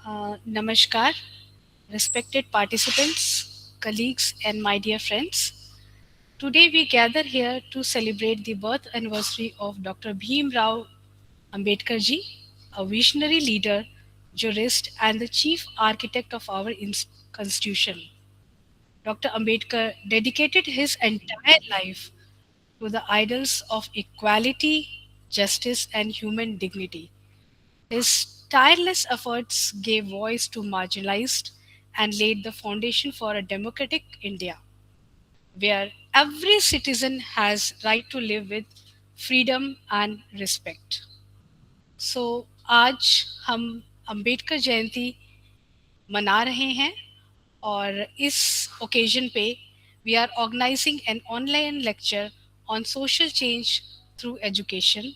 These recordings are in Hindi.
Namaskar, respected participants, colleagues, and my dear friends. Today we gather here to celebrate the birth anniversary of Dr. Bhim Rao Ambedkar ji, a visionary leader, jurist, and the chief architect of our constitution. Dr. Ambedkar dedicated his entire life to the ideals of equality, justice, and human dignity. His tireless efforts gave voice to marginalized and laid the foundation for a democratic India where every citizen has right to live with freedom and respect. So आज हम अंबेडकर जयंती मना रहे हैं और इस ओकेजन पे we are organizing an online lecture on social change through education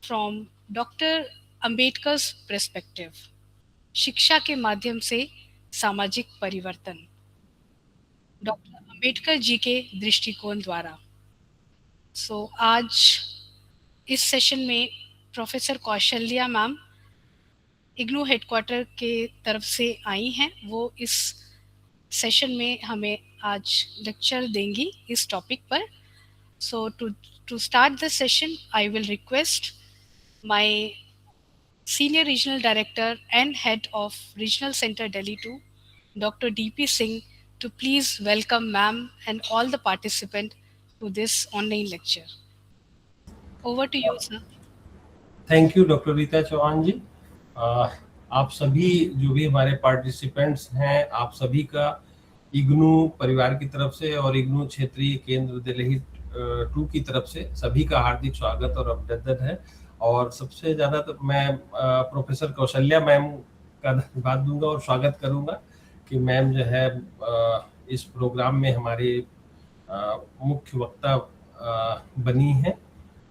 from doctor Ambedkar's perspective. शिक्षा के माध्यम से सामाजिक परिवर्तन डॉक्टर अंबेडकर जी के दृष्टिकोण द्वारा। आज इस सेशन में professor Kaushalya ma'am IGNOU headquarter के तरफ से आई हैं। वो इस सेशन में हमें आज लेक्चर देंगी इस टॉपिक पर। So to start the session I will request my Senior Regional Director and Head of Regional Center Delhi 2, Dr. D.P. Singh, to please welcome ma'am and all the participants to this online lecture. Over to you, sir. Thank you doctor Rita Chauhan ji. आप सभी जो भी हमारे पार्टिसिपेंट्स हैं, आप सभी का इग्नू परिवार की तरफ से और इग्नू क्षेत्रीय केंद्र दिल्ली 2 की तरफ से सभी का हार्दिक स्वागत और अभिनंदन है। और सबसे ज़्यादा तो मैं प्रोफेसर कौशल्या मैम का धन्यवाद दूंगा और स्वागत करूंगा कि मैम जो है इस प्रोग्राम में हमारे मुख्य वक्ता बनी हैं।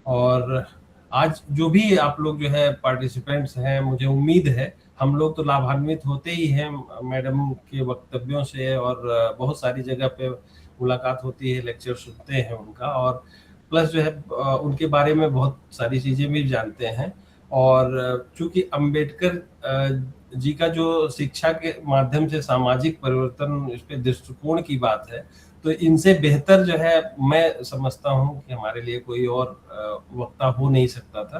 और आज जो भी आप लोग जो है पार्टिसिपेंट्स हैं, मुझे उम्मीद है हम लोग तो लाभान्वित होते ही हैं मैडम के वक्तव्यों से, और बहुत सारी जगह पे मुलाकात होती है, लेक्चर सुनते हैं उनका, और प्लस जो है उनके बारे में बहुत सारी चीज़ें भी जानते हैं। और चूंकि अंबेडकर जी का जो शिक्षा के माध्यम से सामाजिक परिवर्तन, इस पे दृष्टिकोण की बात है, तो इनसे बेहतर जो है मैं समझता हूँ कि हमारे लिए कोई और वक्ता हो नहीं सकता था।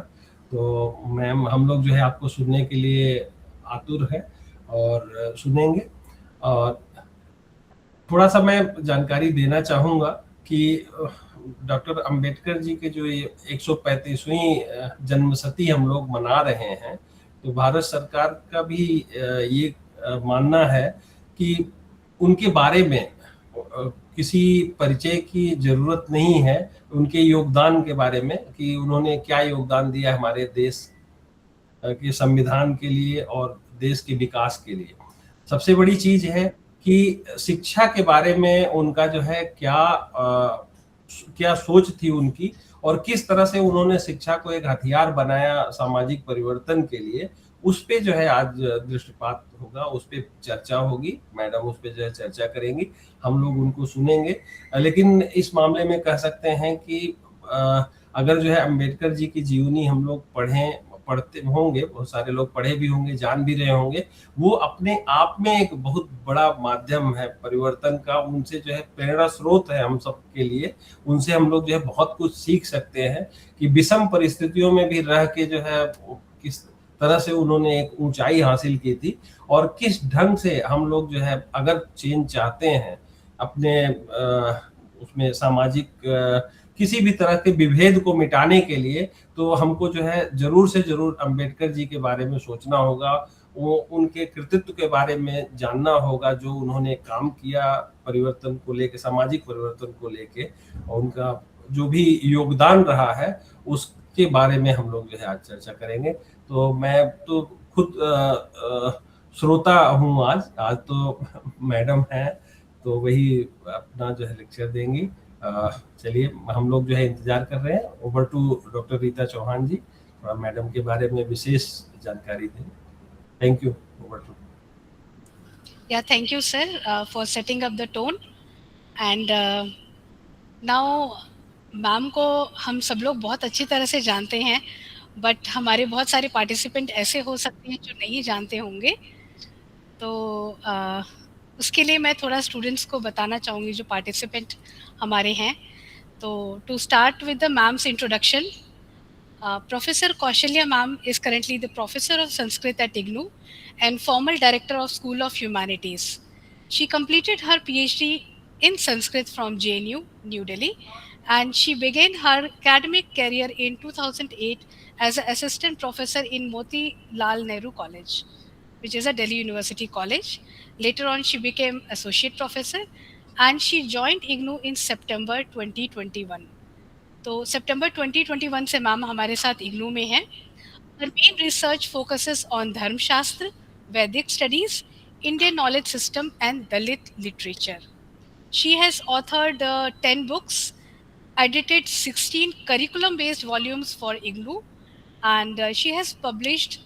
तो मैम हम लोग जो है आपको सुनने के लिए आतुर है और सुनेंगे। और थोड़ा सा मैं जानकारी देना चाहूँगा कि डॉक्टर अंबेडकर जी के जो ये 135वीं जन्मशती हम लोग मना रहे हैं, तो भारत सरकार का भी ये मानना है कि उनके बारे में किसी परिचय की जरूरत नहीं है, उनके योगदान के बारे में कि उन्होंने क्या योगदान दिया हमारे देश के संविधान के लिए और देश के विकास के लिए। सबसे बड़ी चीज है कि शिक्षा के बारे में उनका जो है क्या सोच थी उनकी, और किस तरह से उन्होंने शिक्षा को एक हथियार बनाया सामाजिक परिवर्तन के लिए, उस पे जो है आज दृष्टिपात होगा, उस पे चर्चा होगी। मैडम उस पे जो है चर्चा करेंगी, हम लोग उनको सुनेंगे। लेकिन इस मामले में कह सकते हैं कि अगर जो है अंबेडकर जी की जीवनी हम लोग पढ़ते होंगे, बहुत सारे लोग पढ़े भी होंगे, जान भी रहे होंगे, वो अपने आप में एक बहुत बड़ा माध्यम है परिवर्तन का। उनसे जो है प्रेरणा स्रोत है हम सब के लिए। उनसे हम लोग जो है बहुत कुछ सीख सकते हैं कि विषम परिस्थितियों में भी रह के जो है किस तरह से उन्होंने एक ऊंचाई हासिल की थी, और किस ढंग से हम लोग जो है अगर चेंज चाहते हैं अपने उसमें सामाजिक किसी भी तरह के विभेद को मिटाने के लिए, तो हमको जो है जरूर से जरूर अंबेडकर जी के बारे में सोचना होगा, वो उनके कृतित्व के बारे में जानना होगा, जो उन्होंने काम किया परिवर्तन को लेके, सामाजिक परिवर्तन को लेके, और उनका जो भी योगदान रहा है उसके बारे में हम लोग जो है आज चर्चा करेंगे। तो मैं तो खुद श्रोता हूँ। आज तो मैडम हैं, तो वही अपना जो है लेक्चर देंगी। चलिए हम लोग जो है इंतजार कर रहे हैं। Over to doctor Rita Chauhan ji, थोड़ा मैडम के बारे में विशेष जानकारी दें। Thank you. Over to. Yeah, thank you, sir, for setting up the tone. And now, ma'am को हम सब लोग बहुत अच्छी तरह से जानते हैं, बट हमारे बहुत सारे पार्टिसिपेंट ऐसे हो सकते हैं जो नहीं जानते होंगे, तो उसके लिए मैं थोड़ा स्टूडेंट्स को बताना चाहूँगी जो पार्टिसिपेंट हमारे हैं। तो to start with the ma'am's introduction, Professor Kaushalya ma'am is currently the professor of Sanskrit at IGNOU and former director of School of Humanities. She completed her PhD in Sanskrit from JNU, New Delhi, and she began her academic career in 2008 as an assistant professor in Moti Lal Nehru College, which is a Delhi University college. Later on, she became associate professor and she joined IGNOU in September 2021. तो सितंबर 2021 से मैम हमारे साथ इग्नू में हैं। हर मेन रिसर्च फोकसेस ऑन धर्मशास्त्र, वैदिक studies, Indian knowledge system and Dalit literature. She has authored 10 books, edited 16 curriculum based volumes for IGNOU, and she has published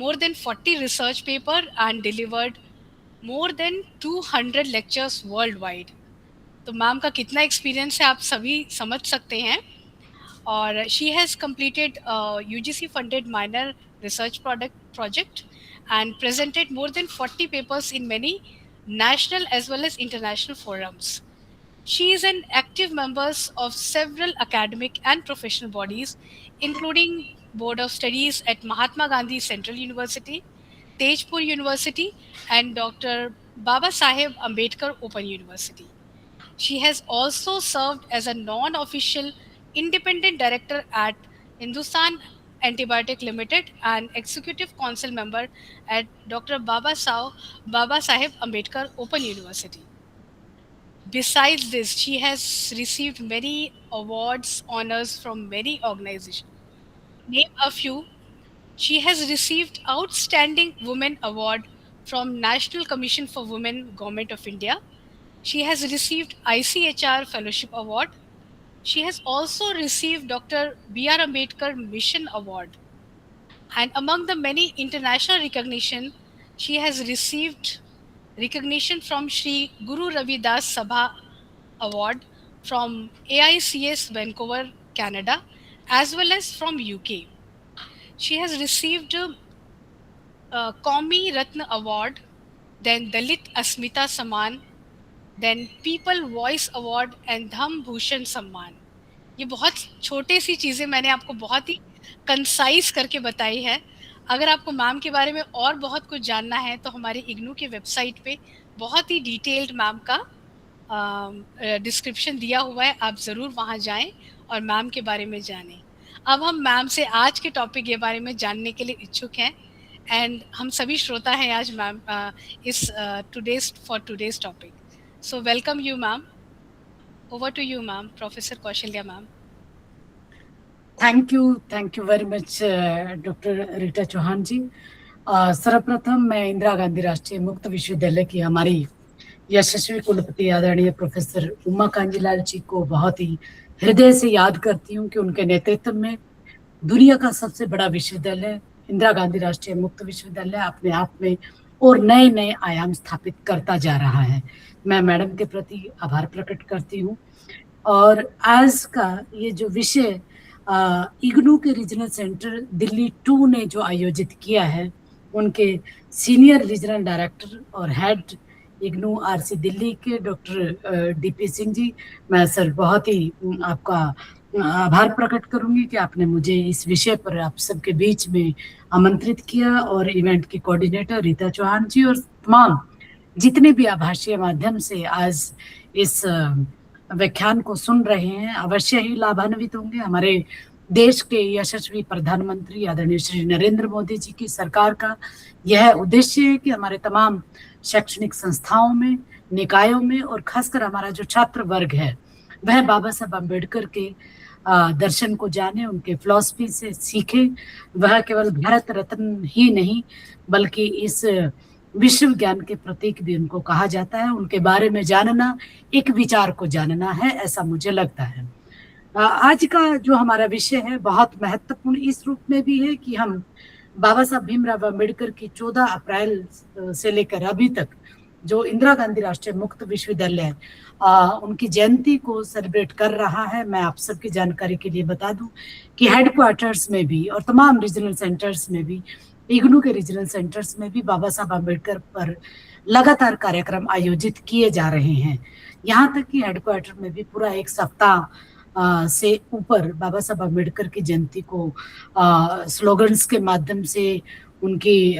more than 40 research paper and delivered more than 200 lectures worldwide. तो मैम का कितना एक्सपीरियंस है आप सभी समझ सकते हैं। और she has completed a UGC funded minor research project and presented more than 40 papers in many national as well as international forums. She is an active member of several academic and professional bodies, including Board of Studies at Mahatma Gandhi Central University, Tejpur University, and Dr. Baba Saheb Ambedkar Open University. She has also served as a non-official independent director at Hindustan Antibiotic Limited and executive council member at Dr. Baba Saheb Ambedkar Open University. Besides this, she has received many awards, honors from many organizations. Name a few. She has received Outstanding Women Award from National Commission for Women, Government of India. She has received ICHR Fellowship Award. She has also received Dr. B.R. Ambedkar Mission Award. And among the many international recognition, she has received recognition from Sri Guru Ravidas Sabha Award from AICS Vancouver, Canada, as well as from UK. She has received Qaumi Ratna Award, then Dalit Asmita Saman, then people voice award and Dhamma Bhushan सम्मान। ये बहुत छोटे सी चीज़ें मैंने आपको बहुत ही कंसाइज करके बताई है। अगर आपको मैम के बारे में और बहुत कुछ जानना है तो हमारे इग्नू के वेबसाइट पे बहुत ही डिटेल्ड मैम का डिस्क्रिप्शन दिया हुआ है, आप ज़रूर वहाँ जाएं और मैम के बारे में जानें। अब हम मैम से आज के टॉपिक के बारे में जानने के लिए इच्छुक हैं एंड हम सभी श्रोता हैं आज मैम इस today's topic. So welcome you, ma'am. Over to you, ma'am. Professor Kaushalya, ma'am. Thank you very much, Dr. Rita Chauhan ji. सर्वप्रथम मैं इंदिरा गांधी राष्ट्रीय मुक्त विश्वविद्यालय की हमारी यशस्वी कुलपति आदरणीय प्रोफेसर उमा कांजीलाल जी को बहुत ही हृदय से याद करती हूँ कि उनके नेतृत्व में दुनिया का सबसे बड़ा विश्वविद्यालय इंदिरा गांधी राष्ट्रीय मुक्त विश्वविद्यालय अपने आप में और नए नए आयाम स्थापित करता जा रहा है। मैं मैडम के प्रति आभार प्रकट करती हूँ। और आज का ये जो विषय इग्नू के रीजनल सेंटर दिल्ली 2 ने जो आयोजित किया है, उनके सीनियर रीजनल डायरेक्टर और हेड इग्नू आरसी दिल्ली के डॉक्टर डीपी सिंह जी, मैं सर बहुत ही आपका आभार प्रकट करूंगी कि आपने मुझे इस विषय पर आप सबके बीच में आमंत्रित किया, और इवेंट की कोऑर्डिनेटर रीता चौहान जी और तमाम जितने भी आभाषीय माध्यम से आज इस व्याख्यान को सुन रहे हैं अवश्य ही लाभान्वित होंगे। हमारे देश के यशस्वी प्रधानमंत्री आदरणीय श्री नरेंद्र मोदी जी की सरकार का यह उद्देश्य है कि हमारे तमाम शैक्षणिक संस्थाओं में, निकायों में और खासकर हमारा जो छात्र वर्ग है वह बाबा साहब अम्बेडकर के दर्शन को जाने, उनके फिलॉसफी से सीखे। वह केवल भारत रत्न ही नहीं बल्कि इस विश्व ज्ञान के प्रतीक भी उनको कहा जाता है। उनके बारे में जानना एक विचार को जानना है, ऐसा मुझे लगता है। आज का जो हमारा विषय है बहुत महत्वपूर्ण इस रूप में भी है कि हम बाबा साहब भीमराव अम्बेडकर की 14 अप्रैल से लेकर अभी तक जो इंदिरा गांधी राष्ट्रीय मुक्त विश्वविद्यालय उनकी जयंती को सेलिब्रेट कर रहा है, मैं आप सबकी जानकारी के लिए बता दूं कि हेडक्वार्टर्स में भी और तमाम रीजनल सेंटर्स में भी, इग्नू के रीजनल सेंटर्स में भी बाबा साहब आम्बेडकर पर लगातार कार्यक्रम आयोजित किए जा रहे हैं। यहाँ तक कि हेडक्वार्टर में भी पूरा एक सप्ताह से ऊपर बाबा साहब आम्बेडकर की जयंती को स्लोगन्स के माध्यम से उनकी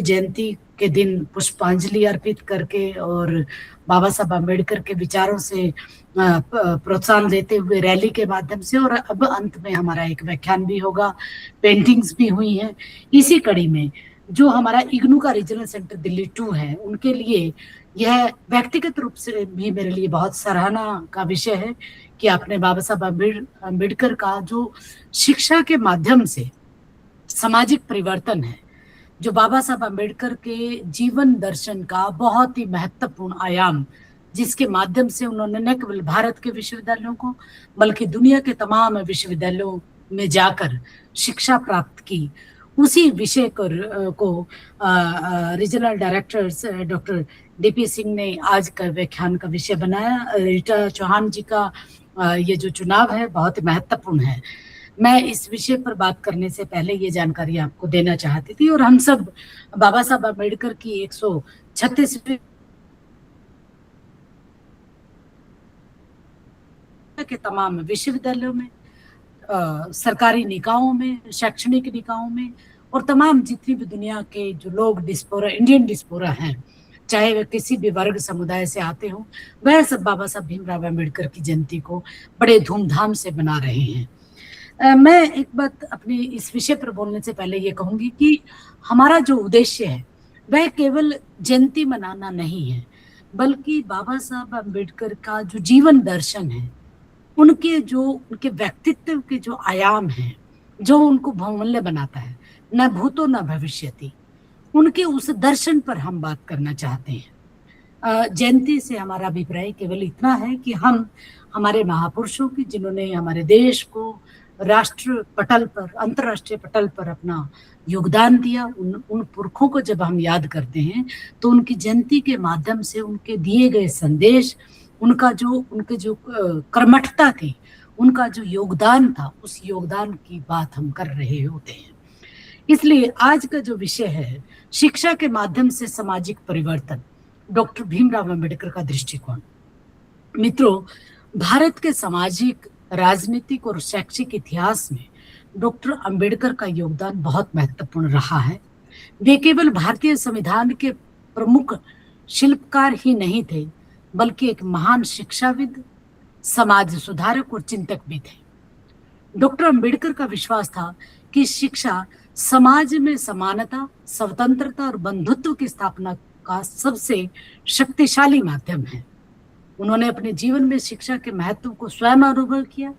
जयंती के दिन पुष्पांजलि अर्पित करके और बाबा साहब आम्बेडकर के विचारों से प्रोत्साहन देते हुए रैली के माध्यम से, और अब अंत में हमारा एक व्याख्यान भी होगा, पेंटिंग्स भी हुई हैं। इसी कड़ी में जो हमारा इग्नू का रीजनल सेंटर दिल्ली 2 है, उनके लिए यह व्यक्तिगत रूप से भी मेरे लिए बहुत सराहना का विषय है कि आपने बाबा साहब आम्बेडकर का जो शिक्षा के माध्यम से सामाजिक परिवर्तन है, जो बाबा साहब आम्बेडकर के जीवन दर्शन का बहुत ही महत्वपूर्ण आयाम, जिसके माध्यम से उन्होंने न केवल भारत के विश्वविद्यालयों को बल्कि दुनिया के तमाम विश्वविद्यालयों में जाकर शिक्षा प्राप्त की, उसी विषय को regional directors doctor DP Singh ने आज का व्याख्यान का विषय बनाया। रीटा चौहान जी का ये जो चुनाव है बहुत महत्वपूर्ण है। मैं इस विषय पर बात करने से पहले ये जानकारी आपको देना चाहती थी, और हम सब बाबा साहब आम्बेडकर की 136वीं के तमाम विश्वविद्यालयों में, सरकारी निकायों में, शैक्षणिक निकायों में, और तमाम जितनी भी दुनिया के जो लोग डिस्पोरा, इंडियन डिस्पोरा हैं, चाहे वे किसी भी वर्ग समुदाय से आते हों, वह सब बाबा साहब भीमराव आम्बेडकर की जयंती को बड़े धूमधाम से मना रहे हैं। मैं एक बात अपने इस विषय पर बोलने से पहले ये कहूंगी कि हमारा जो उद्देश्य है वह केवल जयंती मनाना नहीं है, बल्कि बाबा साहब आम्बेडकर का जो जीवन दर्शन है, उनके व्यक्तित्व के जो आयाम हैं, जो उनको बहुमूल्य बनाता है, न भूतो न भविष्यति, उनके उस दर्शन पर हम बात करना चाहते हैं। जयंती से हमारा अभिप्राय केवल इतना है कि हम हमारे महापुरुषों की, जिन्होंने हमारे देश को राष्ट्र पटल पर, अंतर्राष्ट्रीय पटल पर अपना योगदान दिया, उन पुरखों को जब हम याद करते हैं तो उनकी जयंती के माध्यम से उनके दिए गए संदेश, उनके जो कर्मठता थी, उनका जो योगदान था, उस योगदान की बात हम कर रहे होते हैं। इसलिए आज का जो विषय है, शिक्षा के माध्यम से सामाजिक परिवर्तन, डॉक्टर भीमराव आम्बेडकर का दृष्टिकोण। मित्रों, भारत के सामाजिक, राजनीतिक और शैक्षिक इतिहास में डॉक्टर अंबेडकर का योगदान बहुत महत्वपूर्ण रहा है। वे केवल भारतीय संविधान के प्रमुख शिल्पकार ही नहीं थे, बल्कि एक महान शिक्षाविद, समाज सुधारक और चिंतक भी थे। डॉक्टर अंबेडकर का विश्वास था कि शिक्षा समाज में समानता, स्वतंत्रता और बंधुत्व की स्थापना का सबसे शक्तिशाली माध्यम है। उन्होंने अपने जीवन में शिक्षा के महत्व को स्वयं अनुभव किया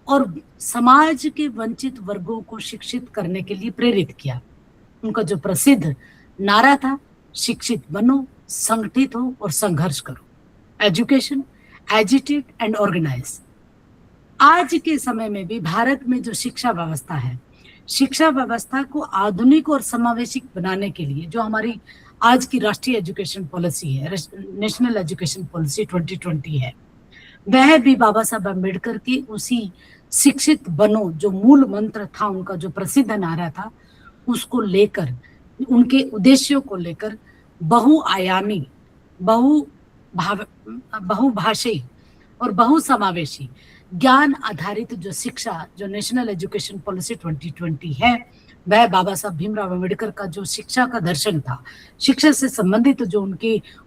और समाज के वंचित वर्गों को शिक्षित करने के लिए प्रेरित किया। उनका जो प्रसिद्ध नारा था, शिक्षित बनो, संगठित हो और संघर्ष करो। Education, agitate and organise. आज के समय में भी भारत में जो शिक्षा व्यवस्था है, शिक्षा व्यवस्था को आधुनिक और समावेशी बनाने के लिए जो हमारी आज की राष्ट्रीय एजुकेशन पॉलिसी है, नेशनल एजुकेशन पॉलिसी 2020 है, वह भी बाबा साहब आम्बेडकर की उसी शिक्षित बनो जो मूल मंत्र था, उनका जो प्रसिद्ध नारा था, उसको लेकर, उनके उद्देश्यों को लेकर बहुआयामी, बहुभाषी और बहुसमावेशी ज्ञान आधारित जो शिक्षा, जो नेशनल एजुकेशन पॉलिसी 2020 है, वह बाबा साहब भीमराव आम्बेडकर का जो शिक्षा का दर्शन था, शिक्षा से संबंधित जो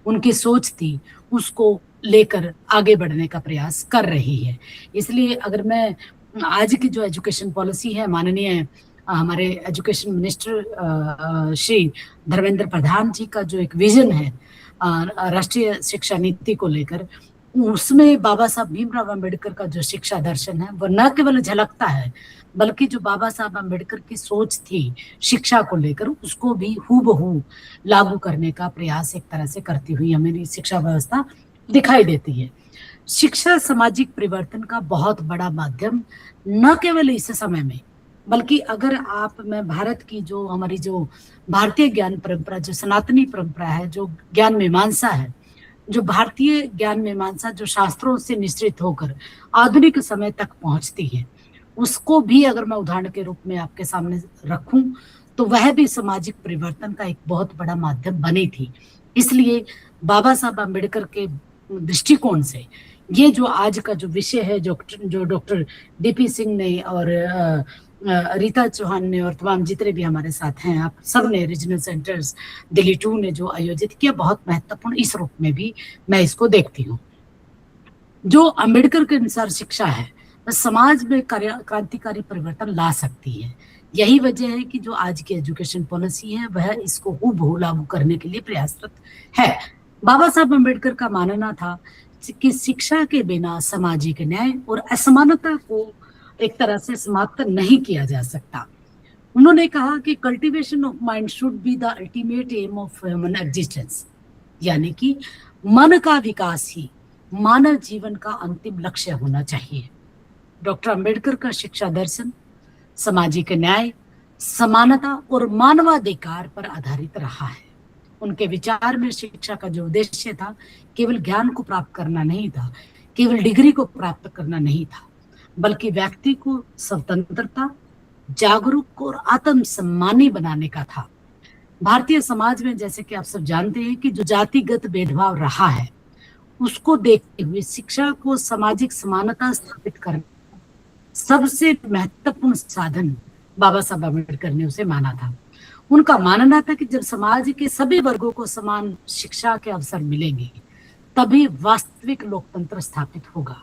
उनकी सोच थी, उसको लेकर आगे बढ़ने का प्रयास कर रही है। इसलिए अगर मैं आज की जो एजुकेशन पॉलिसी है, माननीय हमारे एजुकेशन मिनिस्टर श्री धर्मेंद्र प्रधान जी का जो एक विजन है राष्ट्रीय शिक्षा नीति को लेकर, उसमें बाबा साहब भीमराव आम्बेडकर का जो शिक्षा दर्शन है वो न केवल झलकता है, बल्कि जो बाबा साहब आम्बेडकर की सोच थी शिक्षा को लेकर, उसको भी हूबहू लागू करने का प्रयास एक तरह से करती हुई हमें शिक्षा व्यवस्था दिखाई देती है। शिक्षा सामाजिक परिवर्तन का बहुत बड़ा माध्यम न केवल इस समय में, बल्कि अगर मैं भारत की जो हमारी जो भारतीय ज्ञान परंपरा, जो सनातनी परंपरा है, जो ज्ञान मीमांसा है, जो भारतीय ज्ञान मीमांसा जो शास्त्रों से निश्चित होकर आधुनिक समय तक पहुंचती है, उसको भी अगर मैं उदाहरण के रूप में आपके सामने रखूं तो वह भी सामाजिक परिवर्तन का एक बहुत बड़ा माध्यम बनी थी। इसलिए बाबा साहब अम्बेडकर के दृष्टिकोण से ये जो आज का जो विषय है, जो डॉक्टर डीपी सिंह ने और रीता चौहान ने और तमाम जितने भी हमारे साथ हैं, आप सब ने, रीजनल सेंटर्स दिल्ली 2 ने जो आयोजित किया, बहुत महत्वपूर्ण इस रूप में भी मैं इसको देखती हूँ। जो अम्बेडकर के अनुसार शिक्षा है वह समाज में क्रांतिकारी परिवर्तन ला सकती है। यही वजह है कि जो आज की एजुकेशन पॉलिसी है वह इसको हूबहू लागू करने के लिए प्रयासरत है। बाबा साहब अम्बेडकर का मानना था कि शिक्षा के बिना सामाजिक न्याय और असमानता को एक तरह से समाप्त नहीं किया जा सकता। उन्होंने कहा कि cultivation of mind should be the ultimate aim of human existence, यानी कि मन का विकास ही मानव जीवन का अंतिम लक्ष्य होना चाहिए। डॉक्टर अम्बेडकर का शिक्षा दर्शन सामाजिक न्याय, समानता और मानवाधिकार पर आधारित रहा है। उनके विचार में शिक्षा का जो उद्देश्य था केवल ज्ञान को प्राप्त करना नहीं था, केवल डिग्री को प्राप्त करना नहीं था, बल्कि व्यक्ति को स्वतंत्रता, जागरूक और आत्मसम्मानी बनाने का था। भारतीय समाज में जैसे कि आप सब जानते हैं कि जो जातिगत भेदभाव रहा है उसको देखते हुए शिक्षा को सामाजिक समानता स्थापित करना सबसे महत्वपूर्ण साधन बाबा साहब अम्बेडकर ने उसे माना था। उनका मानना था कि जब समाज के सभी वर्गों को समान शिक्षा के अवसर मिलेंगे तभी वास्तविक लोकतंत्र स्थापित होगा।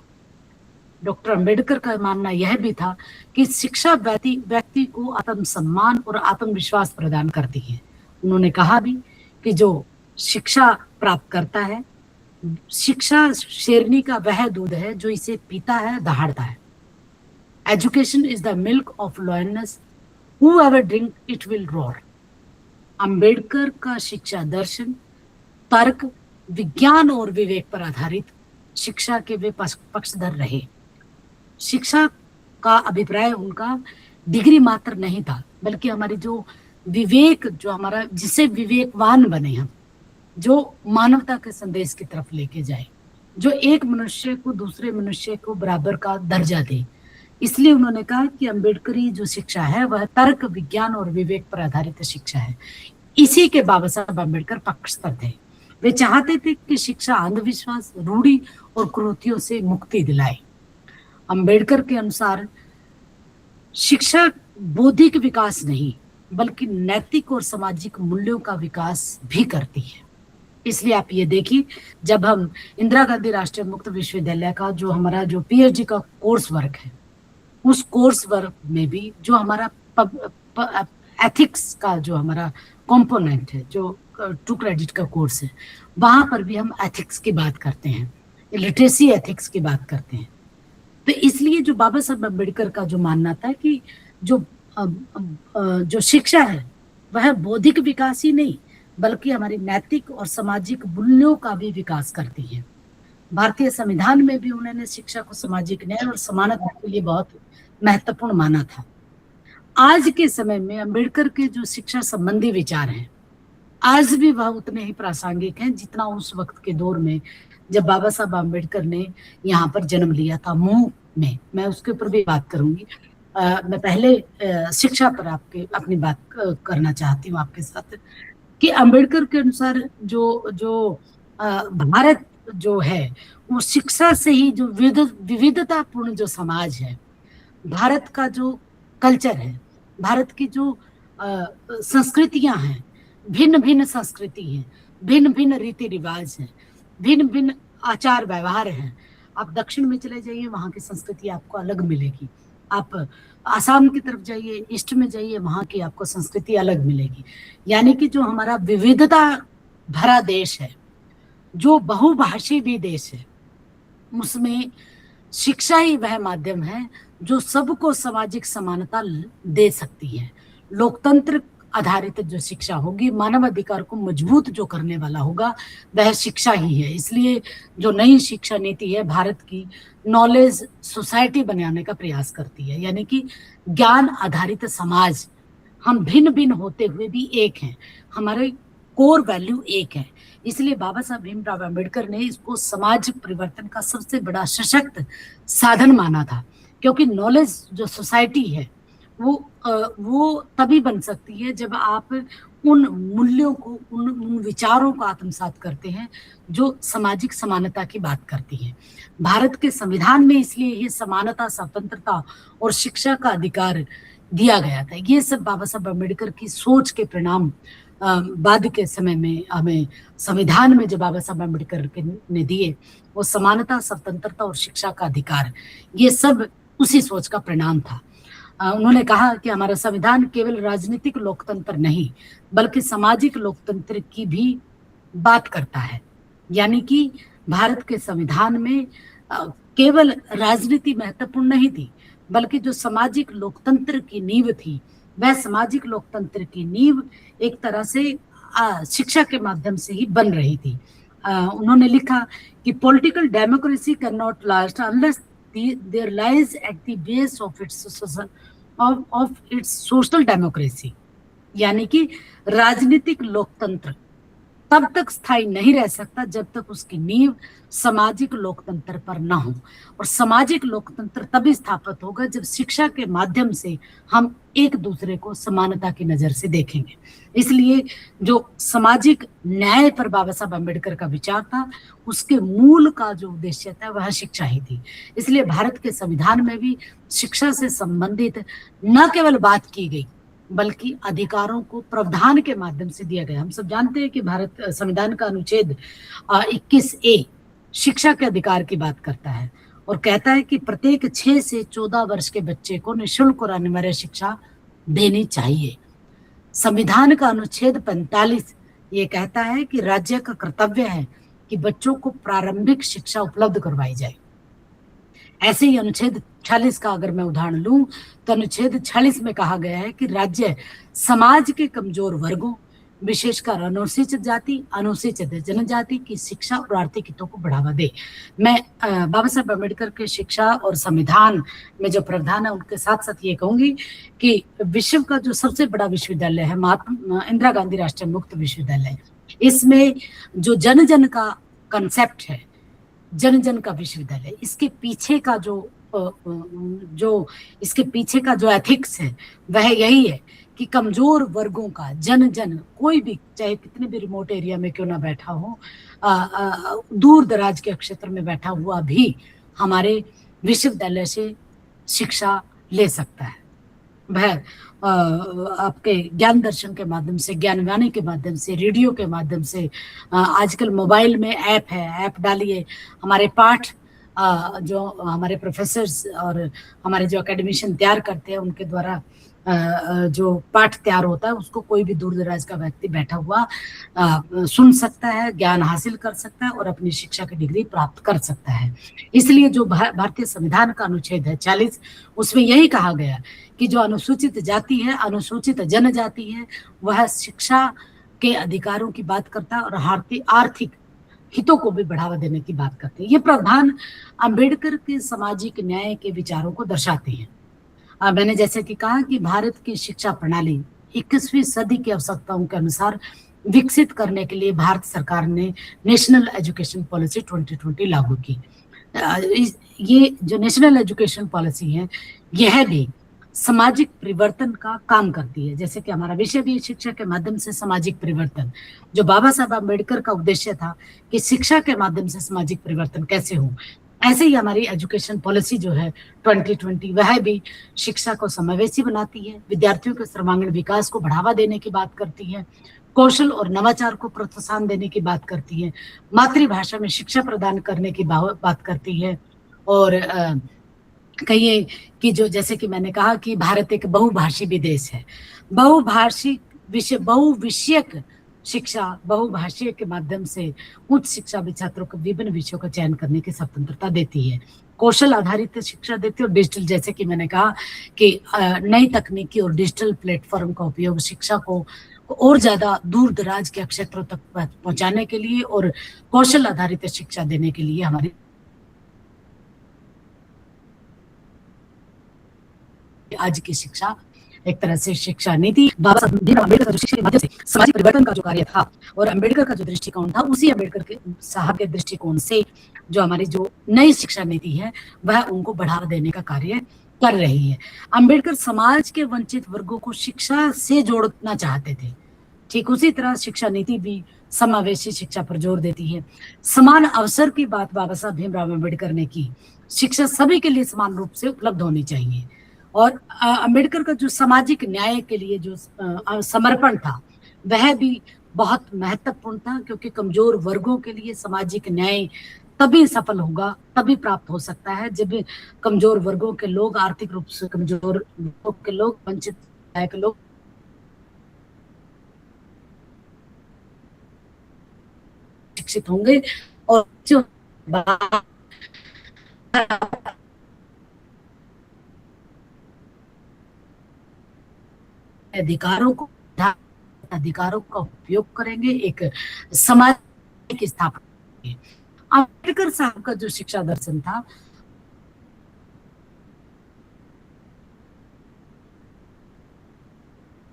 डॉक्टर अम्बेडकर का मानना यह भी था कि शिक्षा व्यक्ति को आत्मसम्मान और आत्मविश्वास प्रदान करती है। उन्होंने कहा भी कि जो शिक्षा प्राप्त करता है, शिक्षा शेरनी का वह दूध है जो इसे पीता है दहाड़ता है। Education is the milk of lioness, whoever drink it will roar। Ambedkar का शिक्षा दर्शन तर्क, विज्ञान और विवेक पर आधारित शिक्षा के वे पक्षधर रहे। शिक्षा का अभिप्राय उनका डिग्री मात्र नहीं था, बल्कि हमारी जो विवेक, जो हमारा जिससे विवेकवान बने हम, जो मानवता के संदेश की तरफ लेके जाए, जो एक मनुष्य को दूसरे मनुष्य को बराबर का दर्जा दे। इसलिए उन्होंने कहा कि अम्बेडकरी जो शिक्षा है वह तर्क, विज्ञान और विवेक पर आधारित शिक्षा है। इसी के बाबा साहब अम्बेडकर पक्षधर थे। वे चाहते थे कि शिक्षा अंधविश्वास, रूढ़ी और कुरीतियों से मुक्ति दिलाए। अम्बेडकर के अनुसार शिक्षा बौद्धिक विकास नहीं बल्कि नैतिक और सामाजिक मूल्यों का विकास भी करती है। इसलिए आप ये देखिए, जब हम इंदिरा गांधी राष्ट्रीय मुक्त विश्वविद्यालय का जो हमारा जो पीएचडी का कोर्स वर्क है, उस कोर्स वर्क में भी जो हमारा एथिक्स का जो हमारा कंपोनेंट है, जो 2 क्रेडिट का कोर्स है, वहां पर भी हम एथिक्स की बात करते हैं, लिटरेसी एथिक्स की बात करते हैं। तो इसलिए जो बाबा साहब अम्बेडकर का जो मानना था कि जो शिक्षा है वह बौद्धिक विकास ही नहीं बल्कि हमारी नैतिक और सामाजिक मूल्यों का भी विकास करती है। भारतीय संविधान में भी उन्होंने शिक्षा को सामाजिक न्याय और समानता के लिए बहुत महत्वपूर्ण माना था। आज के समय में अम्बेडकर के जो शिक्षा संबंधी विचार हैं आज भी वह उतने ही प्रासंगिक हैं जितना उस वक्त के दौर में जब बाबा साहब अम्बेडकर ने यहाँ पर जन्म लिया था, मुंह में। मैं उसके ऊपर भी बात करूंगी। मैं पहले शिक्षा पर अपनी बात करना चाहती हूँ आपके साथ कि अम्बेडकर के अनुसार जो भारत जो है वो शिक्षा से ही जो विविधतापूर्ण जो समाज है, भारत का जो कल्चर है, भारत की जो संस्कृतियां हैं, भिन्न भिन्न संस्कृति हैं, भिन्न भिन्न रीति रिवाज हैं, भिन्न भिन्न आचार व्यवहार हैं। आप दक्षिण में चले जाइए, वहाँ की संस्कृति आपको अलग मिलेगी। आप आसाम की तरफ जाइए, ईस्ट में जाइए, वहाँ की आपको संस्कृति अलग मिलेगी। यानी कि जो हमारा विविधता भरा देश है, जो बहुभाषी भी देश है, उसमें शिक्षा ही वह माध्यम है जो सबको सामाजिक समानता दे सकती है। लोकतंत्र आधारित जो शिक्षा होगी, मानव अधिकार को मजबूत जो करने वाला होगा वह शिक्षा ही है। इसलिए जो नई शिक्षा नीति है भारत की, नॉलेज सोसाइटी बनाने का प्रयास करती है, यानी कि ज्ञान आधारित समाज। हम भिन्न भिन्न होते हुए भी एक हैं, हमारे कोर वैल्यू एक है। इसलिए बाबा साहब भीमराव अम्बेडकर ने इसको समाज परिवर्तन का सबसे बड़ा सशक्त साधन माना था, क्योंकि नॉलेज जो सोसाइटी है वो तभी बन सकती है जब आप उन मूल्यों को, उन विचारों को आत्मसात करते हैं जो सामाजिक समानता की बात करती हैं। भारत के संविधान में इसलिए ये समानता, स्वतंत्रता और शिक्षा का अधिकार दिया गया था। ये सब बाबा साहब अम्बेडकर की सोच के परिणाम बाद के समय में हमें संविधान में जो बाबा साहब अम्बेडकर ने दिए, वो समानता, स्वतंत्रता और शिक्षा का अधिकार, ये सब उसी सोच का परिणाम था। उन्होंने कहा कि हमारा संविधान केवल राजनीतिक लोकतंत्र नहीं बल्कि सामाजिक लोकतंत्र की भी बात करता है। यानी कि भारत के संविधान में केवल राजनीति महत्वपूर्ण नहीं थी, बल्कि जो सामाजिक लोकतंत्र की नींव थी, वह सामाजिक लोकतंत्र की नींव एक तरह से शिक्षा के माध्यम से ही बन रही थी। उन्होंने लिखा कि political democracy can not last unless there lies at the base of its social democracy. यानी कि राजनीतिक लोकतंत्र तब तक स्थायी नहीं रह सकता जब तक उसकी नींव सामाजिक लोकतंत्र पर न हो, और सामाजिक लोकतंत्र तभी स्थापित होगा जब शिक्षा के माध्यम से हम एक दूसरे को समानता की नजर से देखेंगे। इसलिए जो सामाजिक न्याय पर बाबा साहब अम्बेडकर का विचार था, उसके मूल का जो उद्देश्य था वह शिक्षा ही थी। इसलिए भारत के संविधान में भी शिक्षा से संबंधित न केवल बात की गई बल्कि अधिकारों को प्रावधान के माध्यम से दिया गया। हम सब जानते हैं कि भारत संविधान का अनुच्छेद 21A शिक्षा के अधिकार की बात करता है और कहता है कि प्रत्येक 6 से 14 वर्ष के बच्चे को निःशुल्क और अनिवार्य शिक्षा देनी चाहिए। संविधान का अनुच्छेद 45 ये कहता है कि राज्य का कर्तव्य है कि बच्चों को प्रारंभिक शिक्षा उपलब्ध करवाई जाए। ऐसे ही अनुच्छेद 46 का अगर मैं उदाहरण लूं तो अनुच्छेद 46 में कहा गया है कि राज्य समाज के कमजोर वर्गों, विशेषकर अनुसूचित जाति, अनुसूचित जनजाति की शिक्षा और आर्थिक हितों को बढ़ावा दे। मैं बाबा साहब अम्बेडकर के शिक्षा और संविधान में जो प्रावधान है उनके साथ साथ ये कहूंगी कि विश्व का जो सबसे बड़ा विश्वविद्यालय है महात्मा इंदिरा गांधी राष्ट्रीय मुक्त विश्वविद्यालय, इसमें जो जन जन का कंसेप्ट है, जन जन का विश्वविद्यालय, इसके पीछे का इसके पीछे का जो एथिक्स है वह यही है कि कमजोर वर्गों का, जन जन, कोई भी चाहे कितने भी रिमोट एरिया में क्यों ना बैठा हो, दूर दराज के क्षेत्र में बैठा हुआ भी हमारे विश्वविद्यालय से शिक्षा ले सकता है। वह आपके ज्ञान दर्शन के माध्यम से, ज्ञानवाणी के माध्यम से, रेडियो के माध्यम से, आजकल मोबाइल में ऐप है, ऐप डालिए, हमारे पाठ जो हमारे प्रोफेसर्स और हमारे जो एकेडमिशियन तैयार करते हैं उनके द्वारा जो पाठ तैयार होता है उसको कोई भी दूर दराज का व्यक्ति बैठा हुआ सुन सकता है, ज्ञान हासिल कर सकता है और अपनी शिक्षा की डिग्री प्राप्त कर सकता है। इसलिए जो भारतीय संविधान का अनुच्छेद है 40, उसमें यही कहा गया कि जो अनुसूचित जाति है, अनुसूचित जनजाति है, वह शिक्षा के अधिकारों की बात करता है और आर्थिक हितों को भी बढ़ावा देने की बात करते हैं। ये प्रावधान अंबेडकर के सामाजिक न्याय के विचारों को दर्शाते हैं। मैंने जैसे कि कहा कि भारत की शिक्षा प्रणाली 21वीं सदी की आवश्यकताओं के अनुसार विकसित करने के लिए भारत सरकार ने नेशनल एजुकेशन पॉलिसी 2020 लागू की। ये जो नेशनल एजुकेशन पॉलिसी है यह भी सामाजिक परिवर्तन का काम करती है। जैसे कि हमारा विषय भी शिक्षा के माध्यम से सामाजिक परिवर्तन, जो बाबा साहब अम्बेडकर का उद्देश्य था कि शिक्षा के माध्यम से सामाजिक परिवर्तन कैसे हो, ऐसे ही हमारी एजुकेशन पॉलिसी जो है 2020 वह भी शिक्षा को समावेशी बनाती है, विद्यार्थियों के सर्वांगीण विकास को बढ़ावा देने की बात करती है, कौशल और नवाचार को प्रोत्साहन देने की बात करती है, मातृभाषा में शिक्षा प्रदान करने की बात करती है। और कहिए कि जो जैसे कि मैंने कहा कि भारत एक बहुभाषी भी देश है, बहुविषयक शिक्षा, बहुभाषीय के माध्यम से उच्च शिक्षा भी छात्रों को विभिन्न विषयों का चयन करने की स्वतंत्रता देती है। कौशल आधारित शिक्षा देती है, और डिजिटल, जैसे कि मैंने कहा कि नई तकनीकी और डिजिटल प्लेटफॉर्म का उपयोग शिक्षा को और ज्यादा दूर दराज के क्षेत्रों तक पहुंचाने के लिए और कौशल आधारित शिक्षा देने के लिए हमारी आज की शिक्षा एक तरह से शिक्षा नीति बाबा साहब भीमराव अम्बेडकर का शिक्षा के माध्यम से सामाजिक परिवर्तन का जो कार्य था और अम्बेडकर का जो दृष्टिकोण था, उसी अम्बेडकर के साहब के दृष्टिकोण से जो हमारी जो नई शिक्षा नीति है वह उनको बढ़ावा देने का कार्य कर रही है। अम्बेडकर समाज के वंचित वर्गों को शिक्षा से जोड़ना चाहते थे। ठीक उसी तरह शिक्षा नीति भी समावेशी शिक्षा पर जोर देती है। समान अवसर की बात बाबा साहब भीमराव अम्बेडकर ने की। शिक्षा सभी के लिए समान रूप से उपलब्ध होनी चाहिए। और अम्बेडकर का जो सामाजिक न्याय के लिए जो समर्पण था वह भी बहुत महत्वपूर्ण था, क्योंकि कमजोर वर्गों के लिए सामाजिक न्याय तभी सफल होगा, तभी प्राप्त हो सकता है जब कमजोर वर्गों के लोग, आर्थिक रूप से कमजोर वर्गों के लोग, वंचित के लोग शिक्षित होंगे और जो अधिकारों का उपयोग करेंगे, एक समाज की स्थापना करेंगे। अम्बेडकर साहब का जो शिक्षा दर्शन था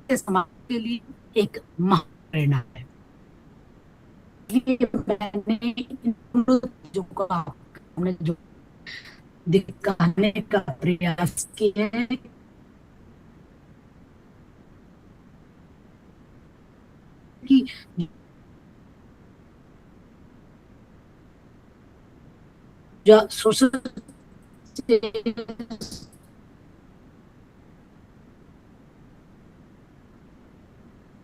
समाज के लिए एक प्रेरणा है। मैंने जो दिखाने का प्रयास किया है कि जो सोशल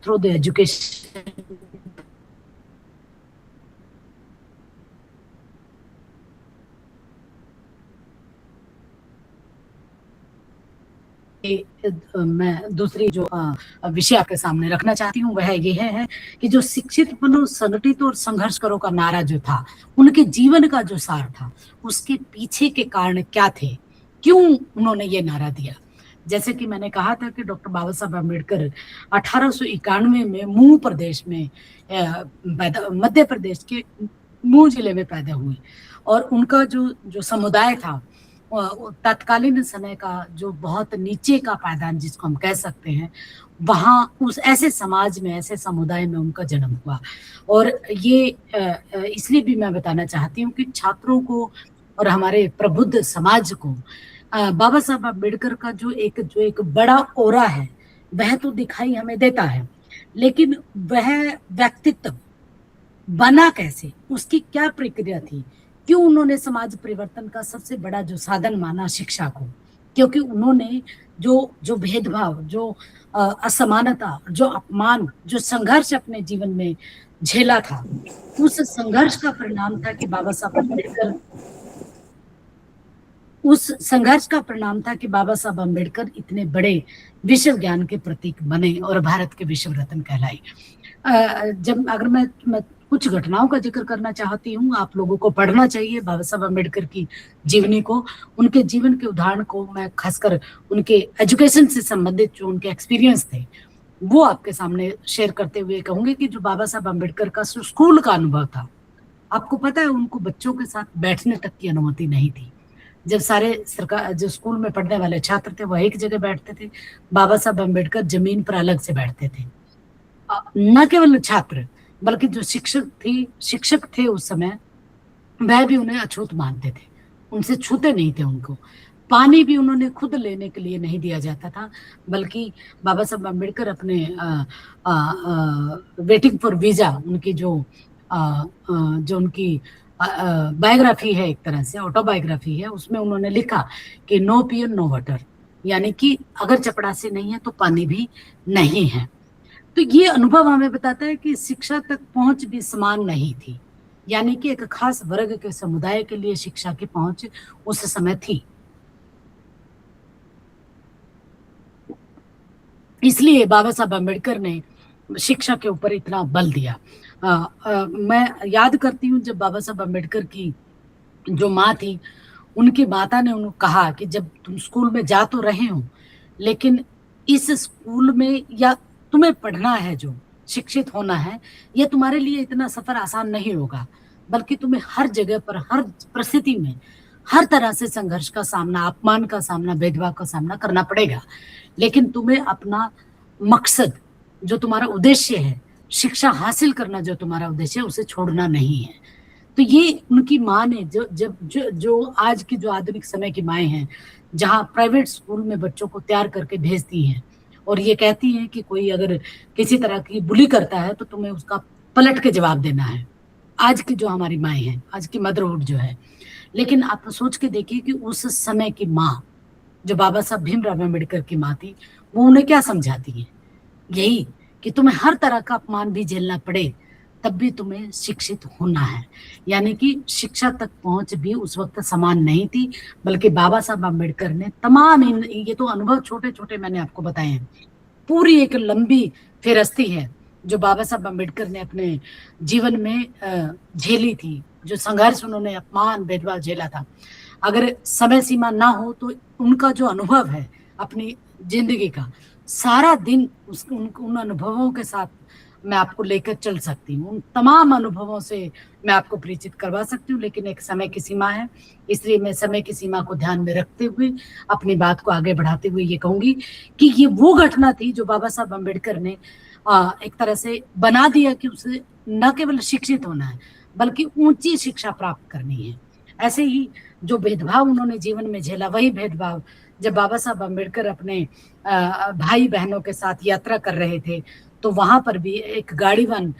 थ्रू द एजुकेशन मैं दूसरी जो विषय आपके सामने रखना चाहती हूँ वह ये है कि जो शिक्षित बनो, संगठित और संघर्ष करो का नारा जो था, उनके जीवन का जो सार था, उसके पीछे के कारण क्या थे, क्यों उन्होंने ये नारा दिया। जैसे कि मैंने कहा था कि डॉक्टर बाबा साहब अम्बेडकर 1891 में मूल प्रदेश में मध्य प्रदेश के मूल जिले में पैदा हुए, और उनका जो समुदाय था तत्कालीन समय का जो बहुत नीचे का पायदान जिसको हम कह सकते हैं, वहाँ उस ऐसे समाज में, ऐसे समुदाय में उनका जन्म हुआ। और ये इसलिए भी मैं बताना चाहती हूँ कि छात्रों को और हमारे प्रबुद्ध समाज को बाबा साहब अम्बेडकर का जो एक बड़ा ओरा है वह तो दिखाई हमें देता है, लेकिन वह व्यक्तित्व बना कैसे, उसकी क्या प्रक्रिया थी, क्यों उन्होंने समाज परिवर्तन का सबसे बड़ा जो साधन माना शिक्षा को, क्योंकि उन्होंने जो भेदभाव, जो असमानता, जो अपमान, जो संघर्ष अपने जीवन में झेला था, उस संघर्ष का परिणाम था कि बाबा साहब अम्बेडकर इतने बड़े विश्व ज्ञान के प्रतीक बने और भारत के विश्व रत्न कहलाए। जब अगर मैं कुछ घटनाओं का जिक्र करना चाहती हूँ, आप लोगों को पढ़ना चाहिए बाबा साहब अम्बेडकर की जीवनी को, उनके जीवन के उदाहरण को। मैं खासकर उनके एजुकेशन से संबंधित जो उनके एक्सपीरियंस थे वो आपके सामने शेयर करते हुए कहूंगी कि जो बाबा साहब अम्बेडकर का स्कूल का अनुभव था, आपको पता है उनको बच्चों के साथ बैठने तक की अनुमति नहीं थी। जब सारे सरकार जो स्कूल में पढ़ने वाले छात्र थे वह एक जगह बैठते थे, बाबा साहब अम्बेडकर जमीन पर अलग से बैठते थे। न केवल छात्र बल्कि जो शिक्षक थे उस समय, वह भी उन्हें अछूत मानते थे, उनसे छूते नहीं थे उनको। पानी भी उन्होंने खुद लेने के लिए नहीं दिया जाता था, बल्कि बाबा साहब अम्बेडकर अपने वेटिंग फॉर वीजा, उनकी जो उनकी बायोग्राफी है, एक तरह से ऑटोबायोग्राफी है, उसमें उन्होंने लिखा कि नो पियर नो वाटर, यानी कि अगर चपरासी नहीं है तो पानी भी नहीं है। तो ये अनुभव हमें बताता है कि शिक्षा तक पहुंच भी समान नहीं थी, यानी कि एक खास वर्ग के समुदाय के लिए शिक्षा की पहुंच उस समय थी। इसलिए बाबा साहब अम्बेडकर ने शिक्षा के ऊपर इतना बल दिया। मैं याद करती हूँ जब बाबा साहब अम्बेडकर की जो माँ थी, उनकी माता ने उनको कहा कि जब तुम स्कूल में जा तो रहे हो, लेकिन इस स्कूल में या तुम्हें पढ़ना है, जो शिक्षित होना है, ये तुम्हारे लिए इतना सफर आसान नहीं होगा, बल्कि तुम्हें हर जगह पर, हर परिस्थिति में, हर तरह से संघर्ष का सामना, अपमान का सामना, भेदभाव का सामना करना पड़ेगा। लेकिन तुम्हें अपना मकसद, जो तुम्हारा उद्देश्य है, शिक्षा हासिल करना जो तुम्हारा उद्देश्य है, उसे छोड़ना नहीं है। तो ये उनकी माँ ने जो आज की जो आधुनिक समय की माएँ हैं, जहाँ प्राइवेट स्कूल में बच्चों को तैयार करके भेजती हैं और ये कहती हैं कि कोई अगर किसी तरह की बुली करता है तो तुम्हें उसका पलट के जवाब देना है। आज की जो हमारी माएँ हैं, आज की मदरहुड जो है। लेकिन आप सोच के देखिए कि उस समय की माँ, जो बाबा साहब भीमराव अम्बेडकर की माँ थी, वो उन्हें क्या समझाती है? यही कि तुम्हें हर तरह का अपमान भी झेलना पड़े, तब भी तुम्हें शिक्षित होना है। यानी कि शिक्षा तक पहुंच भी उस वक्त समान नहीं थी, बल्कि बाबा साहब अम्बेडकर ने तमाम ये तो अनुभव छोटे छोटे मैंने आपको बताए हैं, पूरी एक लंबी फेहरिस्ती है जो बाबा साहब अम्बेडकर ने अपने जीवन में झेली थी, जो संघर्ष उन्होंने, अपमान, भेदभाव झेला था। अगर समय सीमा ना हो तो उनका जो अनुभव है अपनी जिंदगी का, सारा दिन उन अनुभवों के साथ मैं आपको लेकर चल सकती हूँ, उन तमाम अनुभवों से मैं आपको परिचित करवा सकती हूँ। लेकिन एक समय की सीमा है, इसलिए मैं समय की सीमा को ध्यान में रखते हुए अपनी बात को आगे बढ़ाते हुए ये कहूंगी कि ये वो घटना थी जो बाबा साहब अम्बेडकर ने एक तरह से बना दिया कि उसे न केवल शिक्षित होना है, बल्कि ऊंची शिक्षा प्राप्त करनी है। ऐसे ही जो भेदभाव उन्होंने जीवन में झेला, वही भेदभाव जब बाबा साहब अम्बेडकर अपने भाई बहनों के साथ यात्रा कर रहे थे, तो वहां पर भी एक गाड़ीवान,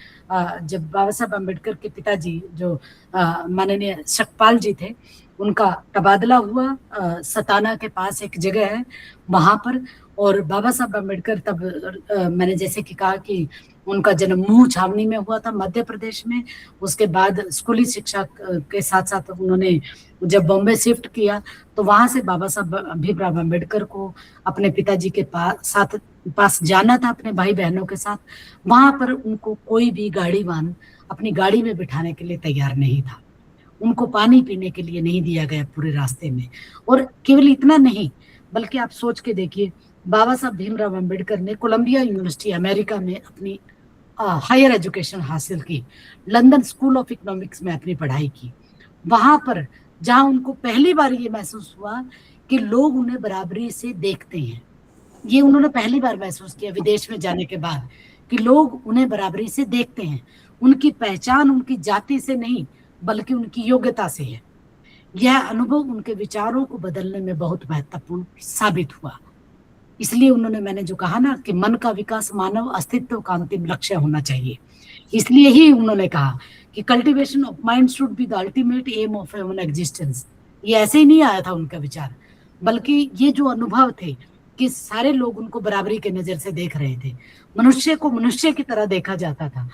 जब बाबा साहब अम्बेडकर के पिताजी जो माननीय शकपाल जी थे, उनका तबादला हुआ सताना के पास एक जगह है वहां पर। और बाबा साहब अम्बेडकर तब मैंने जैसे कि कहा कि उनका जन्म मुंह छावनी में हुआ था, मध्य प्रदेश में। उसके बाद स्कूली शिक्षा के साथ साथ उन्होंने जब बॉम्बे शिफ्ट किया, तो वहां से बाबा साहब भीमराव अम्बेडकर को अपने पिताजी के पास जाना था, अपने भाई बहनों के साथ। वहां पर उनको कोई भी गाड़ीवान अपनी गाड़ी में बिठाने के लिए तैयार नहीं था, उनको पानी पीने के लिए नहीं दिया गया पूरे रास्ते में। और केवल इतना नहीं, बल्कि आप सोच के देखिए, बाबा साहब भीमराव अम्बेडकर ने कोलंबिया यूनिवर्सिटी अमेरिका में अपनी हायर एजुकेशन हासिल की, लंदन स्कूल ऑफ इकोनॉमिक्स में अपनी पढ़ाई की। वहां पर जहां उनको पहली बार ये महसूस हुआ कि लोग उन्हें बराबरी से देखते हैं, ये उन्होंने पहली बार महसूस किया विदेश में जाने के बाद, कि लोग उन्हें बराबरी से देखते हैं। उनकी पहचान उनकी जाति से नहीं, बल्कि उनकी योग्यता से है। यह अनुभव उनके विचारों को बदलने में बहुत महत्वपूर्ण साबित हुआ। इसलिए उन्होंने, मैंने जो कहा ना कि मन का विकास मानव अस्तित्व का अंतिम लक्ष्य होना चाहिए, इसलिए ही उन्होंने कहा कि cultivation of mind should be the ultimate aim of human existence. ये ऐसे ही नहीं आया था उनका विचार, बल्कि ये जो अनुभव थे कि सारे लोग उनको बराबरी के नजर से देख रहे थे, मनुष्य को मनुष्य की तरह देखा जाता था,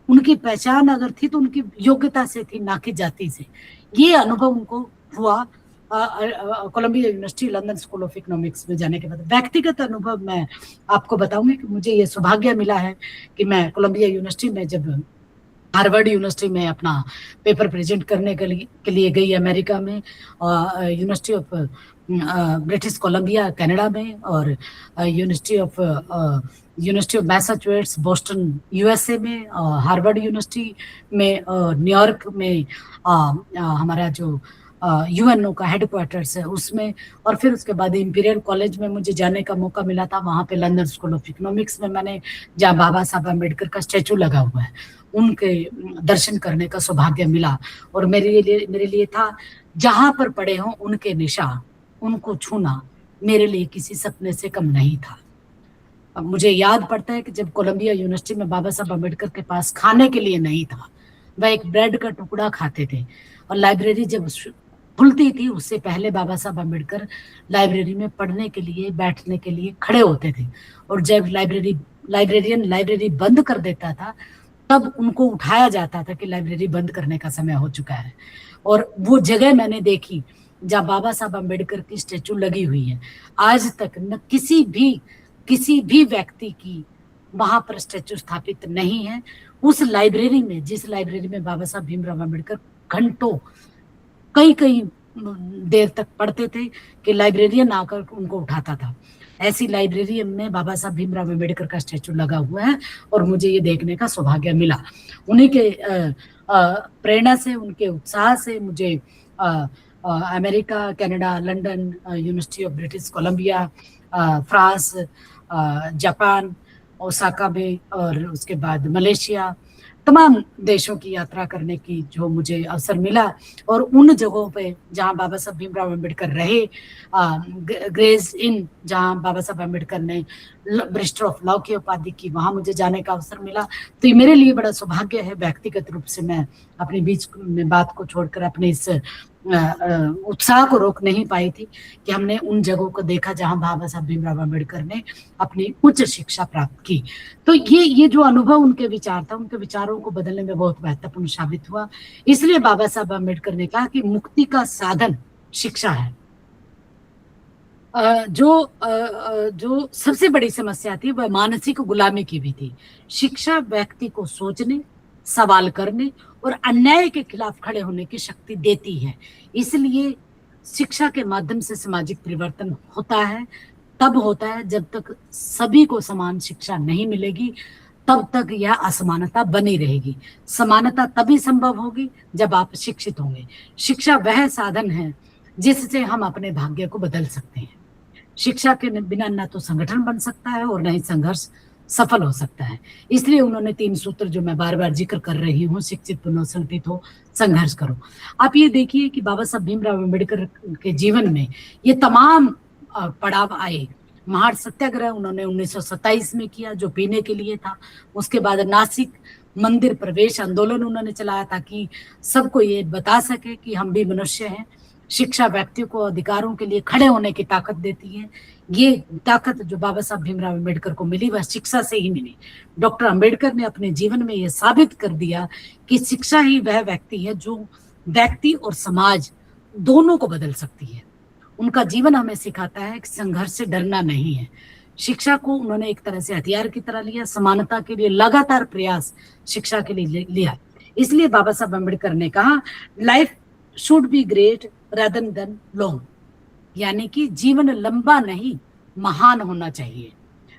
उनकी पहचान अगर थी तो उनकी योग्यता से थी, ना कि जाति से। ये अनुभव उनको हुआ Columbia university London school of economics में जाने के बाद। व्यक्तिगत अनुभव मैं आपको बताऊंगी कि मुझे ये सौभाग्य मिला है कि मैं कोलंबिया यूनिवर्सिटी में, जब हार्वर्ड यूनिवर्सिटी में अपना पेपर प्रेजेंट करने के लिए गई अमेरिका में, university of British Columbia Canada में, और university of Massachusetts Boston USA में, हार्वर्ड यूनिवर्सिटी में, न्यूयॉर्क में हमारा जो यूएनओ का हेडक्वार्टर्स है उसमें, और फिर उसके बाद इंपीरियल कॉलेज में मुझे जाने का मौका मिला था। वहाँ पे लंदन स्कूल ऑफ इकोनॉमिक्स में मैंने, जहाँ बाबा साहब अम्बेडकर का स्टैचू लगा हुआ है, उनके दर्शन करने का सौभाग्य मिला। और मेरे लिए था, जहाँ पर पड़े हों उनके निशान, उनको छूना मेरे लिए किसी सपने से कम नहीं था। अब मुझे याद पड़ता है कि जब कोलंबिया यूनिवर्सिटी में बाबा साहब अम्बेडकर के पास खाने के लिए नहीं था, वह एक ब्रेड का टुकड़ा खाते थे, और लाइब्रेरी जब खुलती थी उससे पहले बाबा साहब अम्बेडकर लाइब्रेरी में पढ़ने के लिए, बैठने के लिए खड़े होते थे। और जब लाइब्रेरियन लाइब्रेरी बंद कर देता था, तब उनको उठाया जाता था कि लाइब्रेरी बंद करने का समय हो चुका है। और वो जगह मैंने देखी जहाँ बाबा साहब अम्बेडकर की स्टैचू लगी हुई है। आज तक न किसी भी व्यक्ति की वहां पर स्टैचू स्थापित नहीं है। उस लाइब्रेरी में, जिस लाइब्रेरी में बाबा साहब भीमराव अम्बेडकर घंटों, कई देर तक पढ़ते थे कि लाइब्रेरियन आकर उनको उठाता था। ऐसी लाइब्रेरी में बाबा साहब भीमराव अम्बेडकर का स्टैचू लगा हुआ है और मुझे ये देखने का सौभाग्य मिला। उन्हीं के प्रेरणा से, उनके उत्साह से मुझे America, Canada, London, university of British Columbia, France, Japan, Osaka में, और उसके बाद मलेशिया, तमाम देशों की यात्रा करने की जो मुझे अवसर मिला। और उन जगहों पे जहाँ बाबा साहब भीमराव अम्बेडकर रहे, ग्रेज इन जहाँ बाबा साहब अम्बेडकर ने बैरिस्टर ऑफ लॉ की उपाधि की, वहाँ मुझे जाने का अवसर मिला। तो ये मेरे लिए बड़ा सौभाग्य है। व्यक्तिगत रूप से मैं अपने बीच में बात को छोड़कर अपने इस उत्साह को रोक नहीं पाई थी कि हमने उन जगहों को देखा जहां बाबा साहब भीमराव अम्बेडकर ने अपनी उच्च शिक्षा प्राप्त की। तो ये जो अनुभव उनके विचार था, उनके विचारों को बदलने में बहुत महत्वपूर्ण साबित हुआ। इसलिए बाबा साहब अम्बेडकर ने कहा कि मुक्ति का साधन शिक्षा है। जो सबसे बड़ी समस्या थी वह मानसिक गुलामी की भी थी। शिक्षा व्यक्ति को सोचने, सवाल करने और अन्याय के खिलाफ खड़े होने की शक्ति देती है। इसलिए शिक्षा के माध्यम से सामाजिक परिवर्तन होता है, तब होता है जब तक सभी को समान शिक्षा नहीं मिलेगी, तब तक यह असमानता बनी रहेगी। समानता तभी संभव होगी जब आप शिक्षित होंगे। शिक्षा वह साधन है जिससे हम अपने भाग्य को बदल सकते हैं। शिक्षा के बिना न तो संगठन बन सकता है और न ही संघर्ष सफल हो सकता है। इसलिए उन्होंने 3 सूत्र जो मैं बार बार जिक्र कर रही हूँ, शिक्षित बनो, संगठित हो, संघर्ष करो। आप ये देखिए कि बाबा साहब भीमराव अम्बेडकर के जीवन में ये तमाम पड़ाव आए। महार सत्याग्रह उन्होंने 1927 में किया, जो पीने के लिए था। उसके बाद नासिक मंदिर प्रवेश आंदोलन उन्होंने चलाया ताकि सबको ये बता सके कि हम भी मनुष्य हैं। शिक्षा व्यक्तियों को अधिकारों के लिए खड़े होने की ताकत देती है। ये ताकत जो बाबा साहब भीमराव अम्बेडकर को मिली वह शिक्षा से ही मिली। डॉक्टर अम्बेडकर ने अपने जीवन में यह साबित कर दिया कि शिक्षा ही वह व्यक्ति है जो व्यक्ति और समाज दोनों को बदल सकती है। उनका जीवन हमें सिखाता है कि संघर्ष से डरना नहीं है। शिक्षा को उन्होंने एक तरह से हथियार की तरह लिया। समानता के लिए लगातार प्रयास शिक्षा के लिए लिया। इसलिए बाबा साहब अम्बेडकर ने कहा, life should be great rather than long, यानी कि जीवन लंबा नहीं महान होना चाहिए।